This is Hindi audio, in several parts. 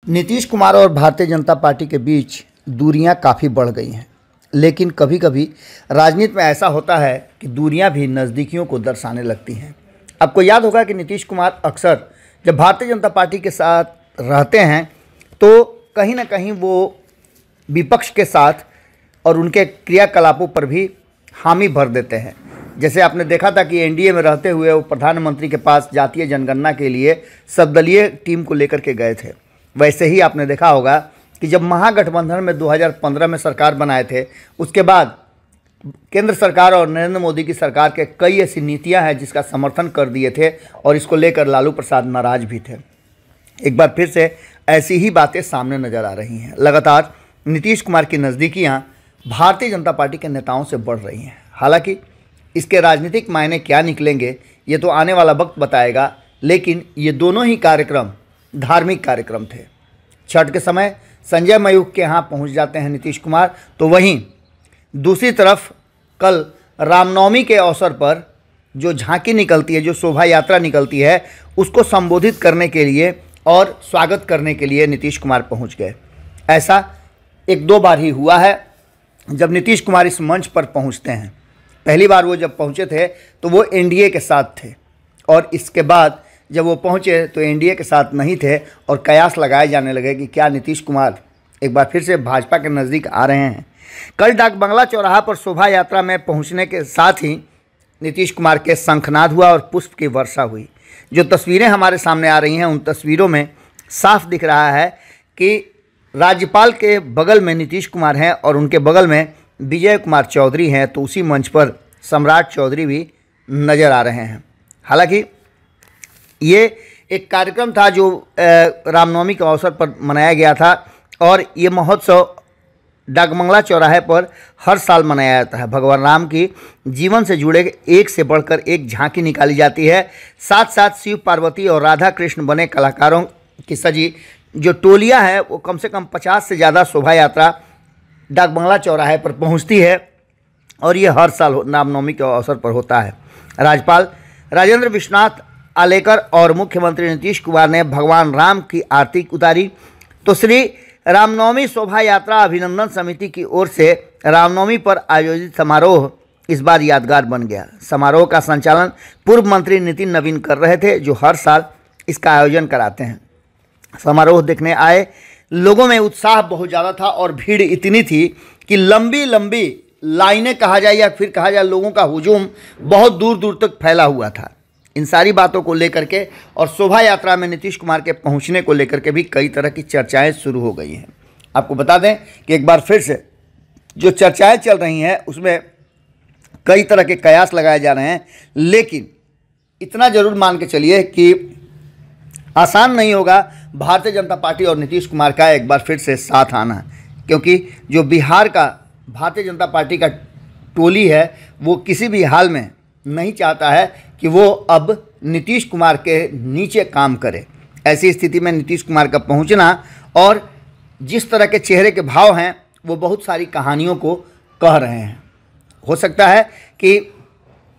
नीतीश कुमार और भारतीय जनता पार्टी के बीच दूरियां काफ़ी बढ़ गई हैं, लेकिन कभी कभी राजनीति में ऐसा होता है कि दूरियां भी नज़दीकियों को दर्शाने लगती हैं। आपको याद होगा कि नीतीश कुमार अक्सर जब भारतीय जनता पार्टी के साथ रहते हैं तो कहीं ना कहीं वो विपक्ष के साथ और उनके क्रियाकलापों पर भी हामी भर देते हैं। जैसे आपने देखा था कि एनडीए में रहते हुए वो प्रधानमंत्री के पास जातीय जनगणना के लिए सर्वदलीय टीम को लेकर के गए थे। वैसे ही आपने देखा होगा कि जब महागठबंधन में 2015 में सरकार बनाए थे, उसके बाद केंद्र सरकार और नरेंद्र मोदी की सरकार के कई ऐसी नीतियां हैं जिसका समर्थन कर दिए थे और इसको लेकर लालू प्रसाद नाराज भी थे। एक बार फिर से ऐसी ही बातें सामने नजर आ रही हैं। लगातार नीतीश कुमार की नज़दीकियां भारतीय जनता पार्टी के नेताओं से बढ़ रही हैं। हालांकि इसके राजनीतिक मायने क्या निकलेंगे ये तो आने वाला वक्त बताएगा, लेकिन ये दोनों ही कार्यक्रम धार्मिक कार्यक्रम थे। छठ के समय संजय मयूख के यहाँ पहुँच जाते हैं नीतीश कुमार, तो वहीं दूसरी तरफ कल रामनवमी के अवसर पर जो झांकी निकलती है, जो शोभा यात्रा निकलती है, उसको संबोधित करने के लिए और स्वागत करने के लिए नीतीश कुमार पहुंच गए। ऐसा एक दो बार ही हुआ है जब नीतीश कुमार इस मंच पर पहुंचते हैं। पहली बार वो जब पहुंचे थे तो वो एनडीए के साथ थे, और इसके बाद जब वो पहुंचे तो एनडीए के साथ नहीं थे और कयास लगाए जाने लगे कि क्या नीतीश कुमार एक बार फिर से भाजपा के नज़दीक आ रहे हैं। कल डाक बंगला चौराहा पर शोभा यात्रा में पहुंचने के साथ ही नीतीश कुमार के शंखनाद हुआ और पुष्प की वर्षा हुई। जो तस्वीरें हमारे सामने आ रही हैं उन तस्वीरों में साफ दिख रहा है कि राज्यपाल के बगल में नीतीश कुमार हैं और उनके बगल में विजय कुमार चौधरी हैं, तो उसी मंच पर सम्राट चौधरी भी नज़र आ रहे हैं। हालांकि ये एक कार्यक्रम था जो रामनवमी के अवसर पर मनाया गया था, और ये महोत्सव डाकबंगला चौराहे पर हर साल मनाया जाता है। भगवान राम की जीवन से जुड़े एक से बढ़कर एक झांकी निकाली जाती है। साथ साथ शिव पार्वती और राधा कृष्ण बने कलाकारों की सजी जो टोलियां हैं वो कम से कम 50 से ज़्यादा शोभा यात्रा डाकबंगला चौराहे पर पहुंचती है, और ये हर साल रामनवमी के अवसर पर होता है। राज्यपाल राजेंद्र विश्वनाथ आलेकर और मुख्यमंत्री नीतीश कुमार ने भगवान राम की आरती उतारी। तो श्री रामनवमी शोभा यात्रा अभिनंदन समिति की ओर से रामनवमी पर आयोजित समारोह इस बार यादगार बन गया। समारोह का संचालन पूर्व मंत्री नितिन नवीन कर रहे थे, जो हर साल इसका आयोजन कराते हैं। समारोह देखने आए लोगों में उत्साह बहुत ज़्यादा था और भीड़ इतनी थी कि लंबी लंबी लाइनें कहा जाए या फिर कहा जाए लोगों का हुजूम बहुत दूर दूर तक फैला हुआ था। इन सारी बातों को लेकर के और शोभा यात्रा में नीतीश कुमार के पहुंचने को लेकर के भी कई तरह की चर्चाएं शुरू हो गई हैं। आपको बता दें कि एक बार फिर से जो चर्चाएं चल रही हैं उसमें कई तरह के कयास लगाए जा रहे हैं, लेकिन इतना ज़रूर मान के चलिए कि आसान नहीं होगा भारतीय जनता पार्टी और नीतीश कुमार का एक बार फिर से साथ आना, क्योंकि जो बिहार का भारतीय जनता पार्टी का टोली है वो किसी भी हाल में नहीं चाहता है कि वो अब नीतीश कुमार के नीचे काम करे। ऐसी स्थिति में नीतीश कुमार का पहुंचना और जिस तरह के चेहरे के भाव हैं वो बहुत सारी कहानियों को कह रहे हैं। हो सकता है कि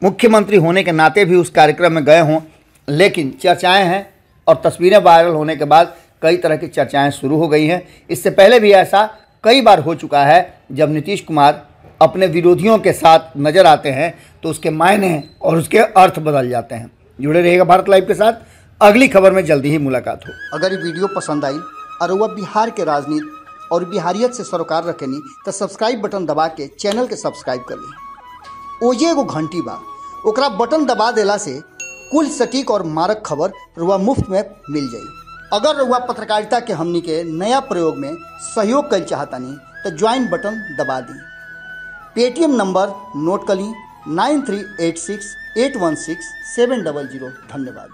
मुख्यमंत्री होने के नाते भी उस कार्यक्रम में गए हों, लेकिन चर्चाएं हैं और तस्वीरें वायरल होने के बाद कई तरह की चर्चाएं शुरू हो गई हैं। इससे पहले भी ऐसा कई बार हो चुका है जब नीतीश कुमार अपने विरोधियों के साथ नजर आते हैं तो उसके मायने और उसके अर्थ बदल जाते हैं। जुड़े रहिएगा भारत लाइव के साथ, अगली खबर में जल्दी ही मुलाकात हो। अगर ये वीडियो पसंद आई और वह बिहार के राजनीति और बिहारियत से सरोकार रखेनी तो सब्सक्राइब बटन दबा के चैनल के सब्सक्राइब कर ली। ओजे एगो घंटी बा, ओकरा बटन दबा देला से कुल सटीक और मारक खबर रुआ मुफ्त में मिल जाई। अगर रुआ पत्रकारिता के हमनी के नया प्रयोग में सहयोग कर चाहतानी तो ज्वाइन बटन दबा दी। पेटीएम नंबर नोट कर ली 9386816700। धन्यवाद।